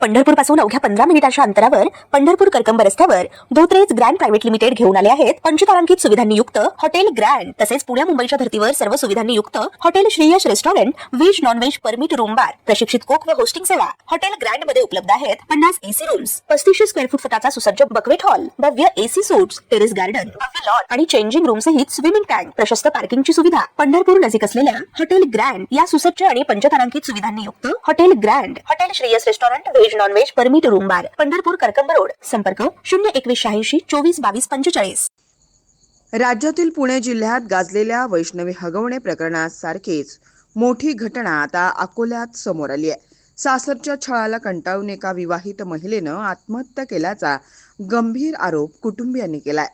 पंढरपूर पासून अवघ्या 15 मिनिटांच्या अंतरावर पंढरपूर करकंब रस्त्यावर धोत्रेज ग्रँड प्रायव्हेट लिमिटेड घेऊन आले आहेत पंचतारांकित सुविधांनी युक्त हॉटेल ग्रँड। तसेच पुण्या मुंबईच्या धर्तीवर सर्व सुविधांनी युक्त hotel Shreyas restaurant, veg non veg permit room बार, प्रशिक्षित कोक व होस्टिंग सेवा हॉटेल ग्रँड मध्ये उपलब्ध आहेत। 50 एसी रूम्स, 3500 स्क्वेअर फूट फुटाचा सुसज्ज बकवेट हॉल, भव्य एसी सूट्स, टेरेस गार्डन, भव्य लॉन आणि चेंजिंग रूम सहित स्विमिंग टँक, प्रशस्त पार्किंगची सुविधा। पंढरपूर नजीक असलेल्या हॉटेल ग्रँड या सुसज्ज आणि पंचतारांकित सुविधांनी युक्त hotel grand, hotel Shreyas restaurant, veg non veg permit room बार, पंढरपूर करकंब रोड। संपर्क 02186 24 22 45। राज्यातील पुणे जिल्ह्यात गाजलेल्या वैष्णवी हगवणे प्रकरणासारखीच मोठी घटना आता अकोल्यात समोर आली आहे। सासरच्या छळाला कंटाळून एका विवाहित महिलेनं आत्महत्या केल्याचा गंभीर आरोप कुटुंबियांनी केलाय।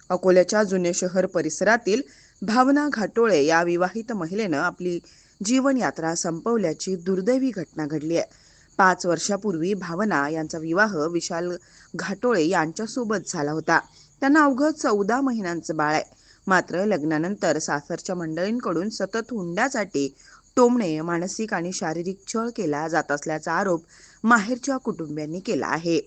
अकोल्याच्या जुने शहर परिसरातील भावना घाटोळे या विवाहित महिलेनं आपली जीवनयात्रा संपवल्याची दुर्दैवी घटना घडली आहे। 5 वर्षापूर्वी भावना यांचा विवाह विशाल घाटोळे यांच्यासोबत झाला होता। त्यांना अवघं 14 महिन्यांचं बाळ आहे। मात्र लग्नानंतर सासरच्या मंडळींकडून सतत हुंड्यासाठी टोमणे, मानसिक आणि शारीरिक छळ केला जात असल्याचा आरोप माहेरच्या कुटुंबियांनी केला आहे।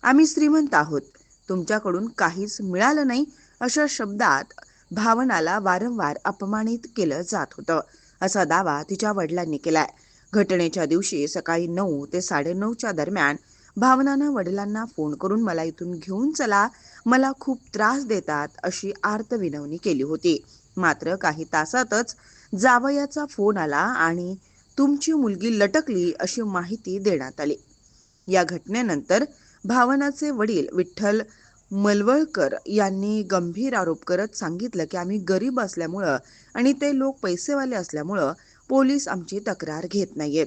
आम्ही श्रीमंत आहोत, तुमच्याकडून काहीच मिळालं नाही अशा शब्दात भावनाला वारंवार अपमानित केलं जात होतं, असा दावा तिच्या वडिलांनी केलाय। घटनेच्या दिवशी सकाळी 9 ते 9:30च्या दरम्यान भावनानं वडिलांना फोन करून मला इथून घेऊन चला, मला खूप त्रास देतात अशी आर्त विनवणी केली होती। मात्र काही तासातच जावयाचा फोन आला आणि तुमची मुलगी लटकली अशी माहिती देण्यात आली। या घटनेनंतर भावनाचे वडील विठ्ठल मलवळकर यांनी गंभीर आरोप करत सांगितलं की आम्ही गरीब असल्यामुळं आणि ते लोक पैसेवाले असल्यामुळं पोलीस आमची तक्रार घेत नाहीयेत।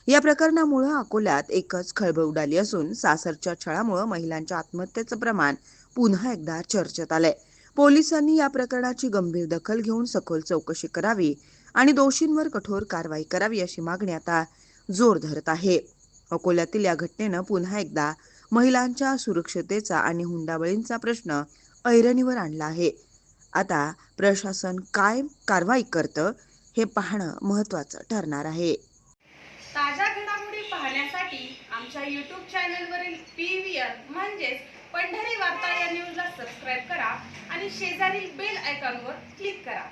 या प्रकरणामुळे अकोल्यात एकच खळबळ उडाली असून सासरच्या छळामुळे महिलांच्या आत्महत्येचं प्रमाण पुन्हा एकदा चर्चेत आलंय। पोलिसांनी या प्रकरणाची गंभीर दखल घेऊन सखोल चौकशी करावी आणि दोषींवर कठोर कारवाई करावी अशी मागणी आता जोर धरत आहे। अकोल्यातील या घटनेनं पुन्हा एकदा महिलांच्या सुरक्षतेचा आणि हुंडाबळींचा प्रश्न ऐरणीवर आणला आहे। आता प्रशासन काय कारवाई करतं हे पाहणं महत्त्वाचं ठरणार आहे। ताज्या घडामोडी पाहण्यासाठी आमच्या YouTube चॅनलवरील PVR म्हणजेच पंढरी वार्ता या न्यूजला सबस्क्राईब करा आणि शेजारील बेल आयकॉनवर क्लिक करा।